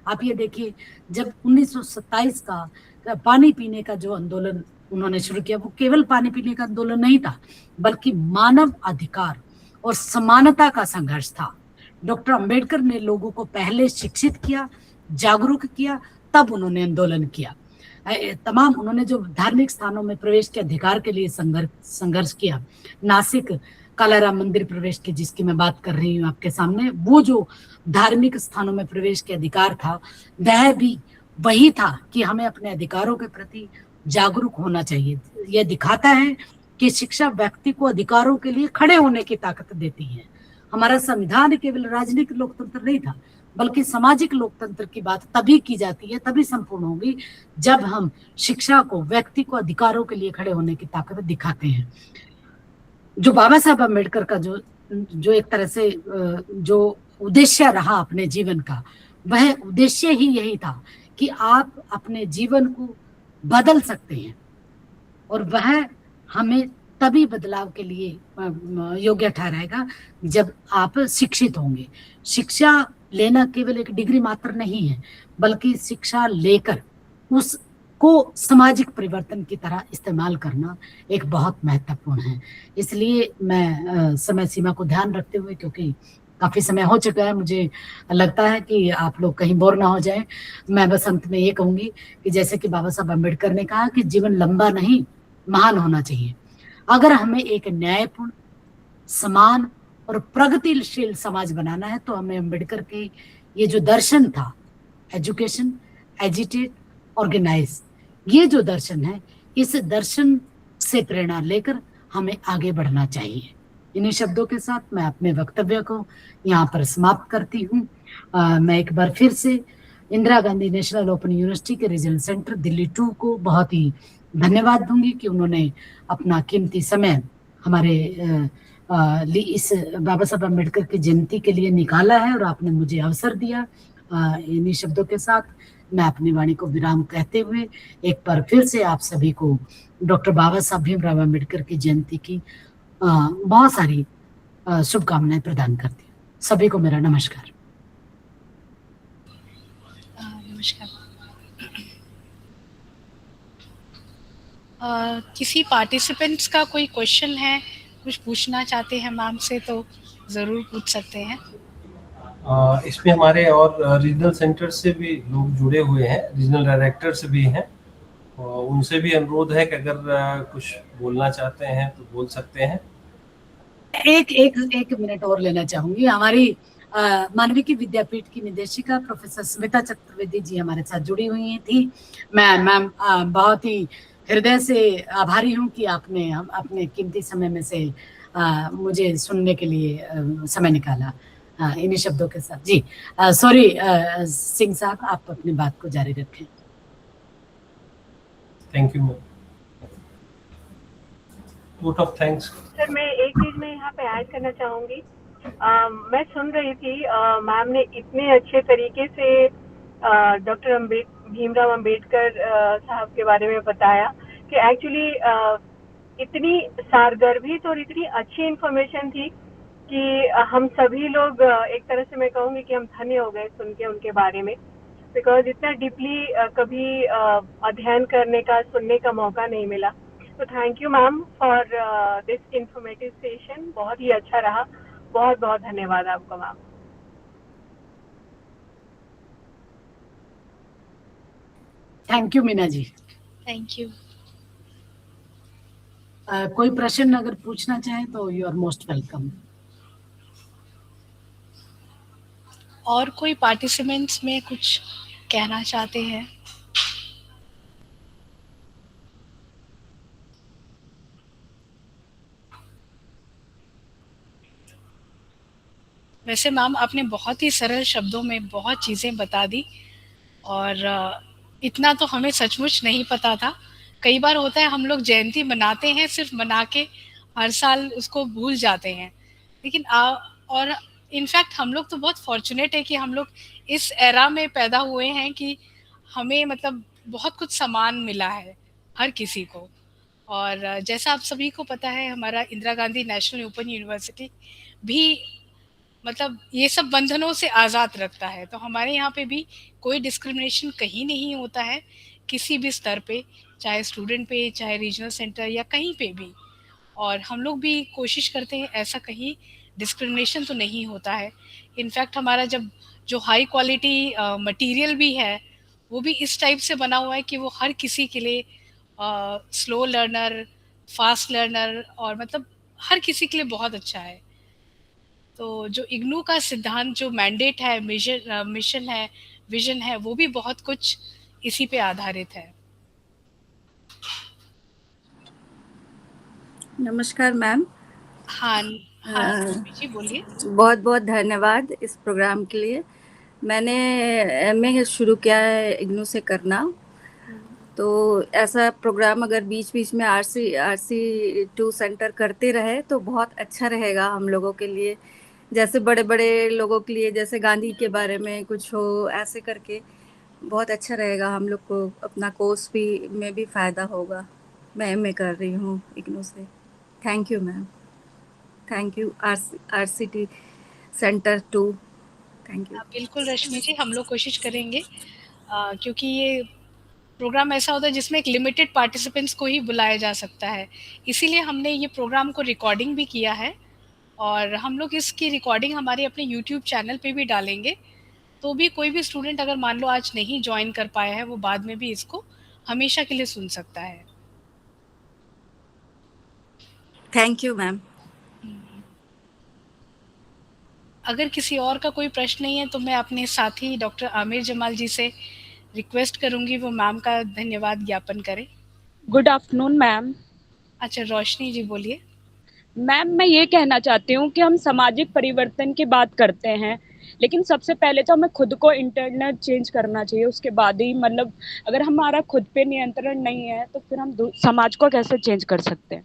आप ये देखिए, जब 1927 का पानी पीने का जो आंदोलन उन्होंने शुरू किया, वो केवल पानी पीने का आंदोलन नहीं था, बल्कि मानव अधिकार और समानता का संघर्ष था। डॉक्टर अम्बेडकर ने लोगों को पहले शिक्षित किया, जागरूक किया, तब उन्होंने आंदोलन किया। तमाम उन्होंने जो धार्मिक स्थानों में प्रवेश के अधिकार के लिए संघर्ष किया, नासिक कालाराम मंदिर प्रवेश की जिसकी मैं बात कर रही हूँ आपके सामने, वो जो धार्मिक स्थानों में प्रवेश के अधिकार था, वह भी वही था कि हमें अपने अधिकारों के प्रति जागरूक होना चाहिए। यह दिखाता है कि शिक्षा व्यक्ति को अधिकारों के लिए खड़े होने की ताकत देती है। हमारा संविधान केवल राजनीतिक लोकतंत्र नहीं था, बल्कि सामाजिक लोकतंत्र की बात तभी की जाती है, तभी संपूर्ण होगी जब हम शिक्षा को, व्यक्ति को अधिकारों के लिए खड़े होने की ताकत दिखाते हैं। जो बाबा साहब अम्बेडकर का जो एक तरह से जो उद्देश्य रहा अपने जीवन का, वह उद्देश्य ही यही था कि आप अपने जीवन को बदल सकते हैं, और वह हमें तभी बदलाव के लिए योग्य ठहराएगा जब आप शिक्षित होंगे। शिक्षा लेना केवल एक डिग्री मात्र नहीं है, बल्कि शिक्षा लेकर उसको सामाजिक परिवर्तन की तरह इस्तेमाल करना एक बहुत महत्वपूर्ण है। इसलिए मैं समय सीमा को ध्यान रखते हुए, क्योंकि काफी समय हो चुका है, मुझे लगता है कि आप लोग कहीं बोर ना हो जाएं, मैं बस अंत में ये कहूंगी कि जैसे कि बाबा साहब अम्बेडकर ने कहा कि जीवन लंबा नहीं महान होना चाहिए। अगर हमें एक न्यायपूर्ण, समान और प्रगतिशील समाज बनाना है, तो हमें अम्बेडकर के ये जो दर्शन था, एजुकेशन, एजिटेट, ऑर्गेनाइज, ये जो दर्शन है, इस दर्शन से प्रेरणा लेकर हमें आगे बढ़ना चाहिए। इन्हीं शब्दों के साथ मैं अपने वक्तव्य को यहाँ पर समाप्त करती हूँ। मैं एक बार फिर से Indira Gandhi national open university के रीजनल सेंटर दिल्ली 2 को बहुत ही धन्यवाद दूंगी कि उन्होंने अपना कीमती समय हमारे इस बाबा साहब अम्बेडकर की जयंती के लिए निकाला है और आपने मुझे अवसर दिया। इन्हीं शब्दों के साथ मैं अपनी वाणी को विराम कहते हुए एक बार फिर से आप सभी को डॉक्टर बाबा साहब भीमराव अम्बेडकर की जयंती की बहुत सारी शुभकामनाएं प्रदान करती हूँ। सभी को मेरा नमस्कार। नमस्कार। किसी पार्टिसिपेंट्स का कोई क्वेश्चन है, कुछ पूछना चाहते हैं मैम से तो ज़रूर पूछ सकते हैं। इसमें हमारे और रीजनल सेंटर से भी लोग जुड़े हुए हैं, रीजनल डायरेक्टर्स भी हैं, उनसे भी अनुरोध है कि अगर कुछ बोलना चाहते हैं तो बोल सकते हैं। एक मिनट और लेना चाहूंगी। हमारी मानविकी विद्यापीठ की निदेशिका प्रोफेसर स्मिता चतुर्वेदी जी हमारे साथ जुड़ी हुई थी। मैम बहुत ही हृदय से आभारी हूँ कि आपने अपने कीमती समय में से मुझे सुनने के लिए समय निकाला। इन्हीं शब्दों के साथ जी सॉरी सिंह साहब, आप अपनी बात को जारी रखें। Thank you ma'am. Vote of thanks. Sir मैं एक चीज में यहाँ पे ऐड करना चाहूंगी। मैं सुन रही थी मैम ने इतने अच्छे तरीके से डॉक्टर भीमराव अंबेडकर साहब के बारे में बताया कि एक्चुअली इतनी सारगर्भित और इतनी अच्छी इन्फॉर्मेशन थी कि हम सभी लोग एक तरह से मैं कहूँगी कि हम धन्य हो गए सुन के उनके बारे में, बिकॉज इतना डीपली कभी अध्ययन करने का, सुनने का मौका नहीं मिला। तो thank you ma'am for this informative session, बहुत ही अच्छा रहा। बहुत बहुत धन्यवाद आपका ma'am. Thank you Meena ji. Thank you. कोई प्रश्न अगर पूछना चाहे तो यू आर मोस्ट वेलकम। और कोई पार्टिसिपेंट्स में कुछ कहना चाहते हैं? वैसे मैम आपने बहुत ही सरल शब्दों में बहुत चीज़ें बता दी, और इतना तो हमें सचमुच नहीं पता था। कई बार होता है हम लोग जयंती मनाते हैं, सिर्फ मना के हर साल उसको भूल जाते हैं, लेकिन और इनफैक्ट हम लोग तो बहुत फॉर्चुनेट है कि हम लोग इस एरा में पैदा हुए हैं कि हमें मतलब बहुत कुछ सामान मिला है हर किसी को। और जैसा आप सभी को पता है, हमारा Indira Gandhi national open university भी मतलब ये सब बंधनों से आज़ाद रखता है। तो हमारे यहाँ पे भी कोई डिस्क्रिमिनेशन कहीं नहीं होता है, किसी भी स्तर पे, चाहे स्टूडेंट पे, चाहे रीजनल सेंटर या कहीं पे भी। और हम लोग भी कोशिश करते हैं ऐसा कहीं डिस्क्रिमिनेशन तो नहीं होता है। इनफैक्ट हमारा जब जो हाई क्वालिटी मटेरियल भी है, वो भी इस टाइप से बना हुआ है कि वो हर किसी के लिए, स्लो लर्नर, फास्ट लर्नर, और मतलब हर किसी के लिए बहुत अच्छा है। तो जो इग्नू का सिद्धांत, जो मैंडेट है, मिशन है, विजन है, वो भी बहुत कुछ इसी पे आधारित है। नमस्कार मैम। हाँ हाँ जी बोलिए। बहुत बहुत धन्यवाद इस प्रोग्राम के लिए। मैंने एमए शुरू किया है इग्नू से करना, तो ऐसा प्रोग्राम अगर बीच बीच में आरसी 2 सेंटर करते रहे तो बहुत अच्छा रहेगा हम लोगों के लिए। जैसे बड़े बड़े लोगों के लिए, जैसे गांधी के बारे में कुछ हो, ऐसे करके बहुत अच्छा रहेगा। हम लोग को अपना कोर्स भी में भी फ़ायदा होगा। मैं एमए कर रही हूँ इग्नू से। Thank you ma'am. Thank you RCT centre 2। Thank you. बिल्कुल रश्मि जी, हम लोग कोशिश करेंगे, क्योंकि ये प्रोग्राम ऐसा होता है जिसमें एक लिमिटेड पार्टिसिपेंट्स को ही बुलाया जा सकता है, इसीलिए हमने ये प्रोग्राम को रिकॉर्डिंग भी किया है, और हम लोग इसकी रिकॉर्डिंग हमारे अपने यूट्यूब चैनल पे भी डालेंगे। तो भी कोई भी स्टूडेंट अगर मान लो आज नहीं ज्वाइन कर पाया है, वो बाद में भी इसको हमेशा के लिए सुन सकता है। Thank you ma'am. अगर किसी और का कोई प्रश्न नहीं है तो मैं अपने साथी डॉक्टर आमिर जमाल जी से रिक्वेस्ट करूंगी वो मैम का धन्यवाद ज्ञापन करें। Good afternoon ma'am. अच्छा, रोशनी जी बोलिए। मैम मैं ये कहना चाहती हूँ कि हम सामाजिक परिवर्तन की बात करते हैं, लेकिन सबसे पहले तो हमें खुद को इंटरनल चेंज करना चाहिए। उसके बाद ही मतलब अगर हमारा खुद पे नियंत्रण नहीं है तो फिर हम समाज को कैसे चेंज कर सकते हैं।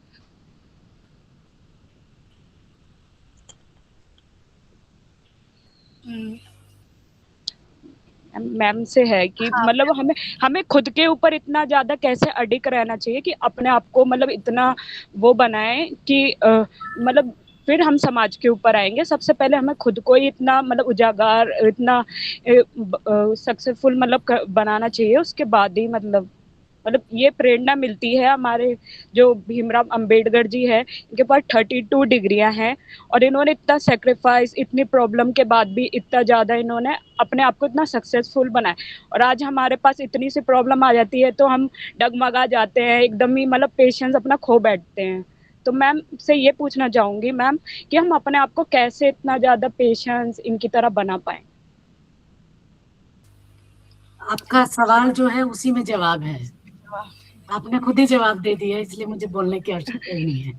मैम से है कि मतलब हमें खुद के ऊपर इतना ज्यादा कैसे अडिग रहना चाहिए कि अपने आप को मतलब इतना वो बनाए कि मतलब फिर हम समाज के ऊपर आएंगे। सबसे पहले हमें खुद को ही इतना मतलब उजागर, इतना सक्सेसफुल मतलब बनाना चाहिए, उसके बाद ही मतलब ये प्रेरणा मिलती है। हमारे जो भीमराव अंबेडकर जी है, इनके पास 32 डिग्रियां हैं और इन्होंने इतना सेक्रीफाइस, इतनी प्रॉब्लम के बाद भी इतना ज़्यादा इन्होंने अपने आप को इतना सक्सेसफुल बनाया। और आज हमारे पास इतनी सी प्रॉब्लम आ जाती है तो हम डगमगा जाते हैं, एकदम ही मतलब पेशेंस अपना खो बैठते हैं। तो मैम से ये पूछना चाहूँगी मैम कि हम अपने आप को कैसे इतना ज़्यादा पेशेंस इनकी तरह बना पाएँ? आपका सवाल जो है उसी में जवाब है, आपने खुद ही जवाब दे दिया, इसलिए मुझे बोलने की आवश्यकता ही नहीं है।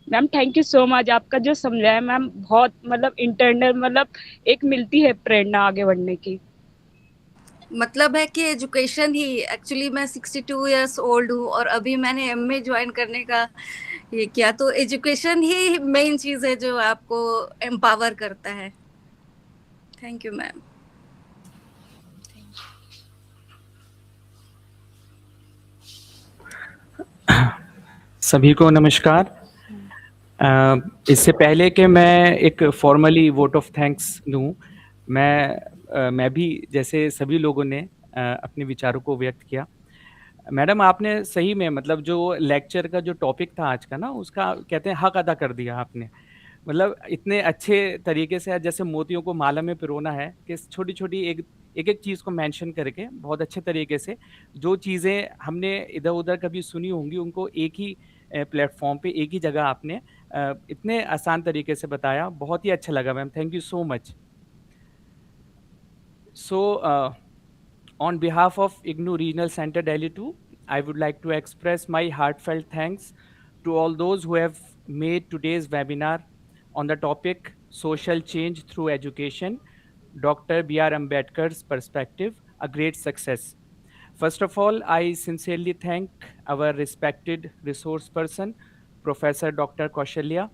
Ma'am thank you so much, आपका जो समझाया मैम बहुत मतलब इंटरनल मतलब एक मिलती है प्रेरणा आगे बढ़ने की। मतलब है कि एजुकेशन ही, एक्चुअली मैं 62 इयर्स ओल्ड हूँ और अभी मैंने एमए ज्वाइन करने का ये किया, तो एजुकेशन ही मेन चीज है जो आपको एम्पावर करता है। Thank you ma'am. सभी को नमस्कार। इससे पहले कि मैं एक फॉर्मली वोट ऑफ थैंक्स दूं, मैं भी जैसे सभी लोगों ने अपने विचारों को व्यक्त किया। मैडम आपने सही में मतलब जो लेक्चर का जो टॉपिक था आज का ना, उसका कहते हैं हक अदा कर दिया आपने। मतलब इतने अच्छे तरीके से जैसे मोतियों को माला में पिरोना है कि छोटी छोटी एक एक चीज़ को मेंशन करके बहुत अच्छे तरीके से जो चीज़ें हमने इधर उधर कभी सुनी होंगी उनको एक ही प्लेटफॉर्म पे एक ही जगह आपने इतने आसान तरीके से बताया। बहुत ही अच्छा लगा ma'am, thank you so much. So on behalf of IGNOU Regional Center Delhi 2, I would like to express my heartfelt thanks to all those who have made today's webinar on the topic Social Change Through Education, Dr. B.R. Ambedkar's Perspective, a great success. First of all, I sincerely thank our respected resource person, Professor Dr. Kaushalya,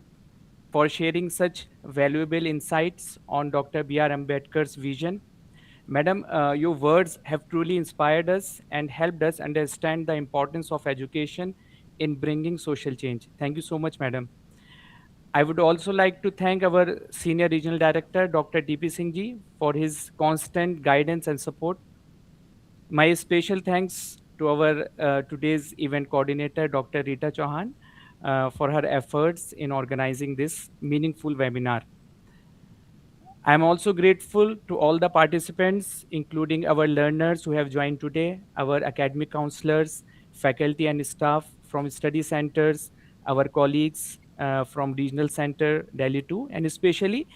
for sharing such valuable insights on Dr. B.R. Ambedkar's vision. Madam, your words have truly inspired us and helped us understand the importance of education in bringing social change. Thank you so much, Madam. I would also like to thank our Senior Regional Director, Dr. TP Singh Ji, for his constant guidance and support. My special thanks to our today's event coordinator, Dr. Rita Chauhan, for her efforts in organizing this meaningful webinar. I am also grateful to all the participants, including our learners who have joined today, our academic counselors, faculty and staff from study centers, our colleagues from Regional Center Delhi 2, and especially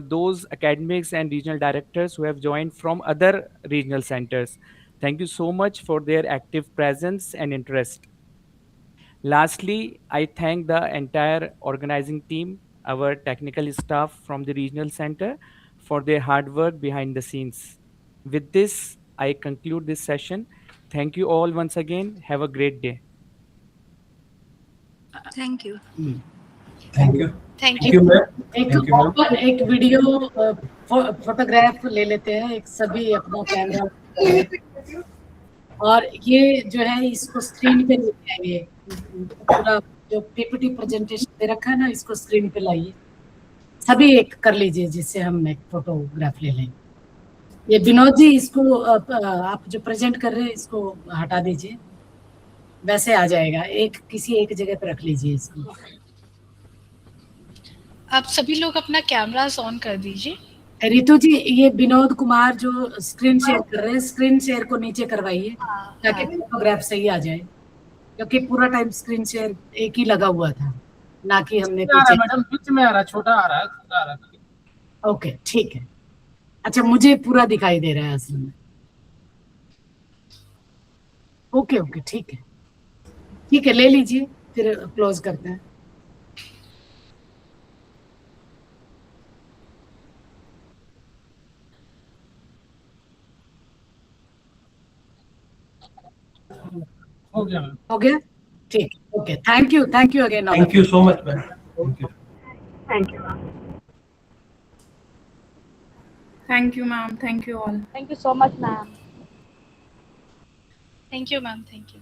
those academics and regional directors who have joined from other regional centers. Thank you so much for their active presence and interest. Lastly, I thank the entire organizing team, our technical staff from the regional center, for their hard work behind the scenes. With this, I conclude this session. Thank you all once again. Have a great day. Thank you. Thank you. Thank thank you. You ma'am. एक वीडियो फोटोग्राफ ले लेते हैं, एक सभी अपना कैमरा, और ये जो है इसको स्क्रीन पे लेके आइए। पूरा जो पीपीटी प्रेजेंटेशन दे रखा है ना, इसको स्क्रीन पे लाइए, सभी एक कर लीजिए जिससे हम एक फोटोग्राफ ले लें। ये विनोद जी, इसको आप जो प्रेजेंट कर रहे हैं इसको हटा दीजिए, वैसे आ जाएगा। किसी एक जगह पे रख लीजिए इसको। आप सभी लोग अपना कैमरास ऑन कर दीजिए। रितु जी, ये विनोद कुमार जो स्क्रीन शेयर कर रहे हैं, स्क्रीन शेयर को नीचे करवाइए ताकि फोटोग्राफ सही आ जाए, क्योंकि पूरा टाइम स्क्रीन शेयर एक ही लगा हुआ था, ना कि हमने पीछे। मैडम बीच में आ रहा है, छोटा आ रहा है, छोटा आ रहा है। ओके ठीक है। अच्छा, मुझे पूरा दिखाई दे रहा है असल में। ओके ओके ठीक है, ठीक है, ले लीजिए, फिर क्लोज करते हैं। हो गया मैम। हो गया, ठीक, okay, thank you again. Thank you so much ma'am. Thank you. Thank you ma'am. Thank you, ma'am. Thank you all. Thank you so much, ma'am. Thank you, ma'am. Thank you.